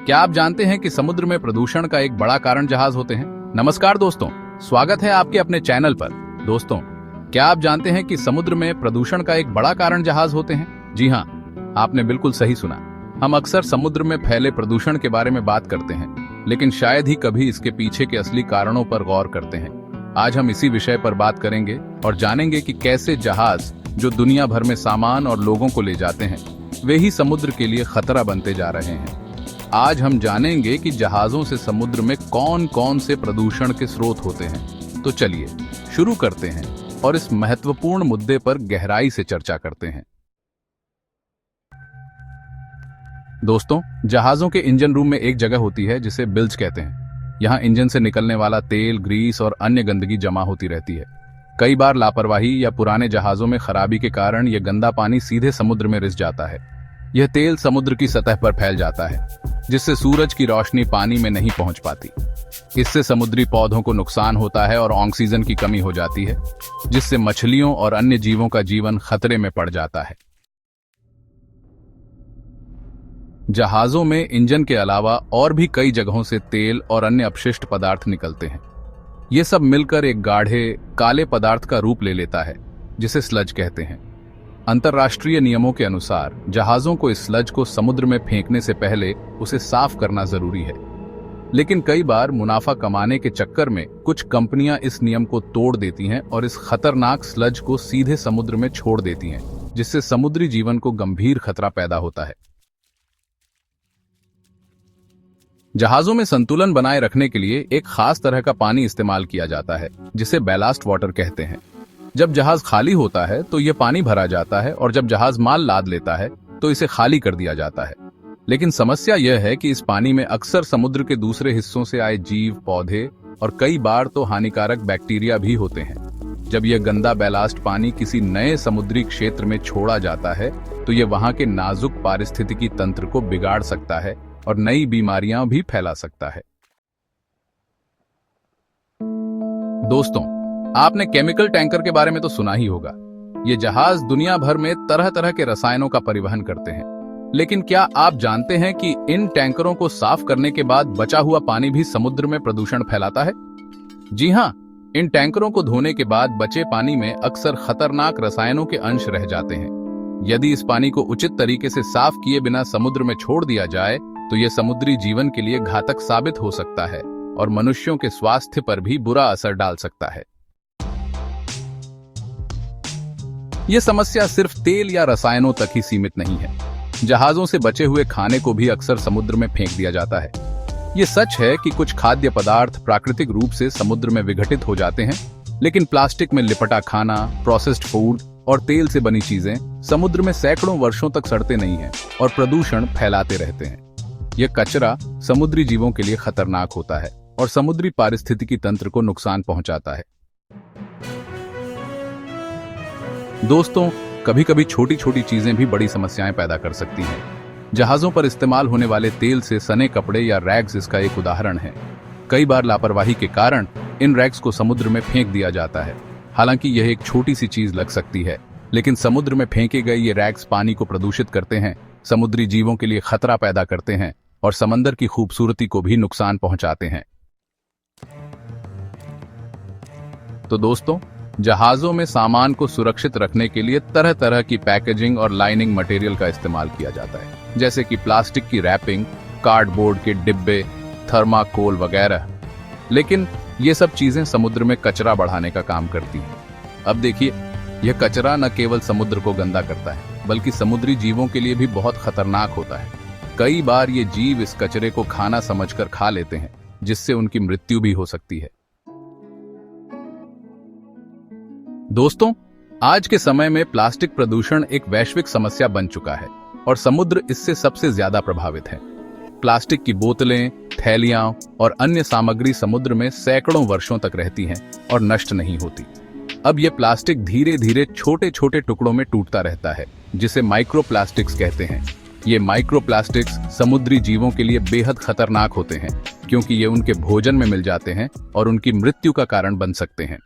क्या आप जानते हैं कि समुद्र में प्रदूषण का एक बड़ा कारण जहाज होते हैं? नमस्कार दोस्तों, स्वागत है आपके अपने चैनल पर। दोस्तों, क्या आप जानते हैं कि समुद्र में प्रदूषण का एक बड़ा कारण जहाज होते हैं? जी हाँ, आपने बिल्कुल सही सुना। हम अक्सर समुद्र में फैले प्रदूषण के बारे में बात करते हैं, लेकिन शायद ही कभी इसके पीछे के असली कारणों पर गौर करते हैं। आज हम इसी विषय पर बात करेंगे और जानेंगे कि कैसे जहाज जो दुनिया भर में सामान और लोगों को ले जाते हैं, वे ही समुद्र के लिए खतरा बनते जा रहे हैं। आज हम जानेंगे कि जहाजों से समुद्र में कौन कौन से प्रदूषण के स्रोत होते हैं। तो चलिए शुरू करते हैं और इस महत्वपूर्ण मुद्दे पर गहराई से चर्चा करते हैं। दोस्तों, जहाजों के इंजन रूम में एक जगह होती है जिसे बिल्ज कहते हैं। यहाँ इंजन से निकलने वाला तेल, ग्रीस और अन्य गंदगी जमा होती रहती है। कई बार लापरवाही या पुराने जहाजों में खराबी के कारण यह गंदा पानी सीधे समुद्र में रिस जाता है। यह तेल समुद्र की सतह पर फैल जाता है, जिससे सूरज की रोशनी पानी में नहीं पहुंच पाती। इससे समुद्री पौधों को नुकसान होता है और ऑक्सीजन की कमी हो जाती है, जिससे मछलियों और अन्य जीवों का जीवन खतरे में पड़ जाता है। जहाजों में इंजन के अलावा और भी कई जगहों से तेल और अन्य अपशिष्ट पदार्थ निकलते हैं। ये सब मिलकर एक गाढ़े काले पदार्थ का रूप ले लेता है, जिसे स्लज कहते हैं। अंतर्राष्ट्रीय नियमों के अनुसार जहाजों को इस स्लज को समुद्र में फेंकने से पहले उसे साफ करना जरूरी है, लेकिन कई बार मुनाफा कमाने के चक्कर में कुछ कंपनियां इस नियम को तोड़ देती हैं और इस खतरनाक स्लज को सीधे समुद्र में छोड़ देती हैं, जिससे समुद्री जीवन को गंभीर खतरा पैदा होता है। जहाजों में संतुलन बनाए रखने के लिए एक खास तरह का पानी इस्तेमाल किया जाता है, जिसे बैलास्ट वाटर कहते हैं। जब जहाज खाली होता है तो यह पानी भरा जाता है और जब जहाज माल लाद लेता है तो इसे खाली कर दिया जाता है। लेकिन समस्या यह है कि इस पानी में अक्सर समुद्र के दूसरे हिस्सों से आए जीव, पौधे और कई बार तो हानिकारक बैक्टीरिया भी होते हैं। जब यह गंदा बैलास्ट पानी किसी नए समुद्री क्षेत्र में छोड़ा जाता है तो यह वहां के नाजुक पारिस्थितिकी तंत्र को बिगाड़ सकता है और नई बीमारियां भी फैला सकता है। दोस्तों, आपने केमिकल टैंकर के बारे में तो सुना ही होगा। ये जहाज दुनिया भर में तरह तरह के रसायनों का परिवहन करते हैं, लेकिन क्या आप जानते हैं कि इन टैंकरों को साफ करने के बाद बचा हुआ पानी भी समुद्र में प्रदूषण फैलाता है? जी हाँ, इन टैंकरों को धोने के बाद बचे पानी में अक्सर खतरनाक रसायनों के अंश रह जाते हैं। यदि इस पानी को उचित तरीके से साफ किए बिना समुद्र में छोड़ दिया जाए तो यह समुद्री जीवन के लिए घातक साबित हो सकता है और मनुष्यों के स्वास्थ्य पर भी बुरा असर डाल सकता है। यह समस्या सिर्फ तेल या रसायनों तक ही सीमित नहीं है। जहाजों से बचे हुए खाने को भी अक्सर समुद्र में फेंक दिया जाता है। यह सच है कि कुछ खाद्य पदार्थ प्राकृतिक रूप से समुद्र में विघटित हो जाते हैं, लेकिन प्लास्टिक में लिपटा खाना, प्रोसेस्ड फूड और तेल से बनी चीजें समुद्र में सैकड़ों वर्षों तक सड़ते नहीं हैं और प्रदूषण फैलाते रहते हैं। यह कचरा समुद्री जीवों के लिए खतरनाक होता है और समुद्री पारिस्थितिकी तंत्र को नुकसान पहुंचाता है। दोस्तों, कभी कभी छोटी छोटी चीजें भी बड़ी समस्याएं पैदा कर सकती हैं। जहाजों पर इस्तेमाल होने वाले तेल से सने कपड़े या रैग्स इसका एक उदाहरण है। कई बार लापरवाही के कारण इन रैग्स को समुद्र में फेंक दिया जाता है। हालांकि यह एक छोटी सी चीज लग सकती है, लेकिन समुद्र में फेंके गए ये रैग्स पानी को प्रदूषित करते हैं, समुद्री जीवों के लिए खतरा पैदा करते हैं और समंदर की खूबसूरती को भी नुकसान पहुंचाते हैं। तो दोस्तों, जहाजों में सामान को सुरक्षित रखने के लिए तरह तरह की पैकेजिंग और लाइनिंग मटेरियल का इस्तेमाल किया जाता है, जैसे कि प्लास्टिक की रैपिंग, कार्डबोर्ड के डिब्बे, थर्माकोल वगैरह। लेकिन ये सब चीजें समुद्र में कचरा बढ़ाने का काम करती हैं। अब देखिए, यह कचरा न केवल समुद्र को गंदा करता है, बल्कि समुद्री जीवों के लिए भी बहुत खतरनाक होता है। कई बार ये जीव इस कचरे को खाना समझकर खा लेते हैं, जिससे उनकी मृत्यु भी हो सकती है। दोस्तों, आज के समय में प्लास्टिक प्रदूषण एक वैश्विक समस्या बन चुका है और समुद्र इससे सबसे ज्यादा प्रभावित है। प्लास्टिक की बोतलें, थैलियां और अन्य सामग्री समुद्र में सैकड़ों वर्षों तक रहती हैं और नष्ट नहीं होती। अब यह प्लास्टिक धीरे धीरे छोटे छोटे टुकड़ों में टूटता रहता है, जिसे माइक्रोप्लास्टिक्स कहते हैं। ये माइक्रोप्लास्टिक्स समुद्री जीवों के लिए बेहद खतरनाक होते हैं, क्योंकि ये उनके भोजन में मिल जाते हैं और उनकी मृत्यु का कारण बन सकते हैं।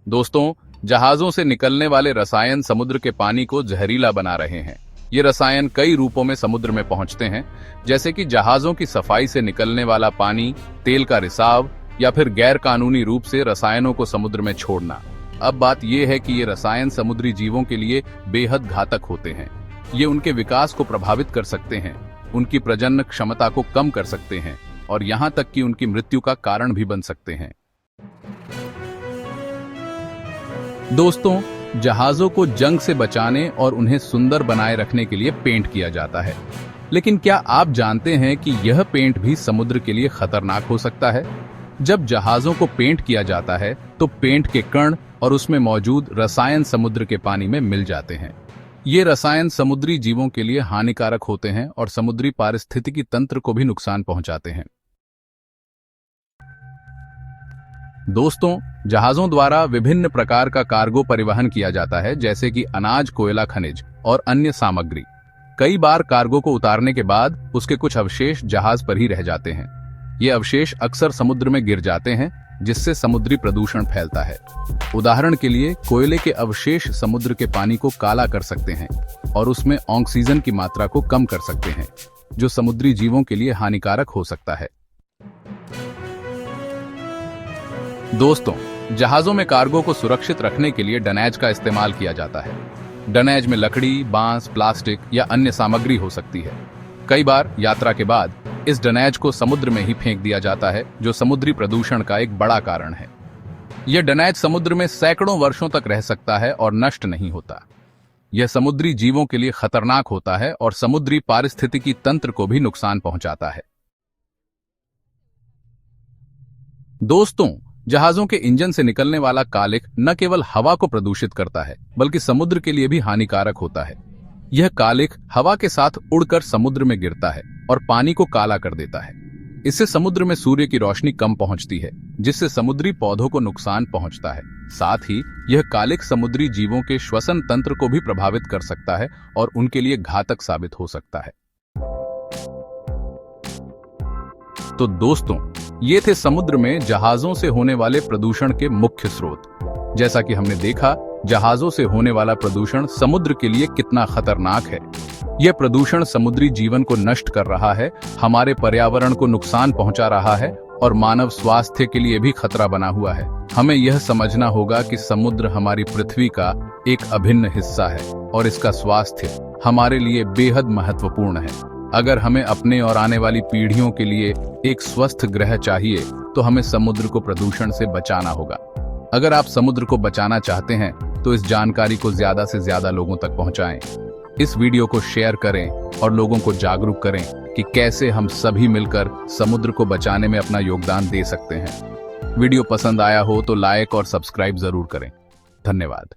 दोस्तों, जहाजों से निकलने वाले रसायन समुद्र के पानी को जहरीला बना रहे हैं। ये रसायन कई रूपों में समुद्र में पहुंचते हैं, जैसे कि जहाजों की सफाई से निकलने वाला पानी, तेल का रिसाव या फिर गैर कानूनी रूप से रसायनों को समुद्र में छोड़ना। अब बात यह है कि ये रसायन समुद्री जीवों के लिए बेहद घातक होते हैं। ये उनके विकास को प्रभावित कर सकते हैं, उनकी प्रजनन क्षमता को कम कर सकते हैं और यहाँ तक कि उनकी मृत्यु का कारण भी बन सकते हैं। दोस्तों, जहाजों को जंग से बचाने और उन्हें सुंदर बनाए रखने के लिए पेंट किया जाता है, लेकिन क्या आप जानते हैं कि यह पेंट भी समुद्र के लिए खतरनाक हो सकता है? जब जहाजों को पेंट किया जाता है तो पेंट के कण और उसमें मौजूद रसायन समुद्र के पानी में मिल जाते हैं। ये रसायन समुद्री जीवों के लिए हानिकारक होते हैं और समुद्री पारिस्थितिकी तंत्र को भी नुकसान पहुंचाते हैं। दोस्तों, जहाजों द्वारा विभिन्न प्रकार का कार्गो परिवहन किया जाता है, जैसे कि अनाज, कोयला, खनिज और अन्य सामग्री। कई बार कार्गो को उतारने के बाद उसके कुछ अवशेष जहाज पर ही रह जाते हैं। ये अवशेष अक्सर समुद्र में गिर जाते हैं, जिससे समुद्री प्रदूषण फैलता है। उदाहरण के लिए, कोयले के अवशेष समुद्र के पानी को काला कर सकते हैं और उसमें ऑक्सीजन की मात्रा को कम कर सकते हैं, जो समुद्री जीवों के लिए हानिकारक हो सकता है। दोस्तों, जहाजों में कार्गो को सुरक्षित रखने के लिए डनैज का इस्तेमाल किया जाता है। डनैज में लकड़ी, बांस, प्लास्टिक या अन्य सामग्री हो सकती है। कई बार यात्रा के बाद इस डनैज को समुद्र में ही फेंक दिया जाता है, जो समुद्री प्रदूषण का एक बड़ा कारण है। यह डनैज समुद्र में सैकड़ों वर्षों तक रह सकता है और नष्ट नहीं होता। यह समुद्री जीवों के लिए खतरनाक होता है और समुद्री पारिस्थितिकी तंत्र को भी नुकसान पहुंचाता है। दोस्तों, जहाजों के इंजन से निकलने वाला कालिख न केवल हवा को प्रदूषित करता है, बल्कि समुद्र के लिए भी हानिकारक होता है। यह कालिख हवा के साथ उड़कर समुद्र में गिरता है और पानी को काला कर देता है। इससे समुद्र में सूर्य की रोशनी कम पहुंचती है, जिससे समुद्री पौधों को नुकसान पहुंचता है। साथ ही यह कालिख समुद्री जीवों के श्वसन तंत्र को भी प्रभावित कर सकता है और उनके लिए घातक साबित हो सकता है। तो दोस्तों, ये थे समुद्र में जहाजों से होने वाले प्रदूषण के मुख्य स्रोत। जैसा कि हमने देखा, जहाजों से होने वाला प्रदूषण समुद्र के लिए कितना खतरनाक है। यह प्रदूषण समुद्री जीवन को नष्ट कर रहा है, हमारे पर्यावरण को नुकसान पहुंचा रहा है और मानव स्वास्थ्य के लिए भी खतरा बना हुआ है। हमें यह समझना होगा कि समुद्र हमारी पृथ्वी का एक अभिन्न हिस्सा है और इसका स्वास्थ्य हमारे लिए बेहद महत्वपूर्ण है। अगर हमें अपने और आने वाली पीढ़ियों के लिए एक स्वस्थ ग्रह चाहिए, तो हमें समुद्र को प्रदूषण से बचाना होगा। अगर आप समुद्र को बचाना चाहते हैं, तो इस जानकारी को ज्यादा से ज्यादा लोगों तक पहुंचाएं। इस वीडियो को शेयर करें और लोगों को जागरूक करें कि कैसे हम सभी मिलकर समुद्र को बचाने में अपना योगदान दे सकते हैं। वीडियो पसंद आया हो तो लाइक और सब्सक्राइब जरूर करें। धन्यवाद।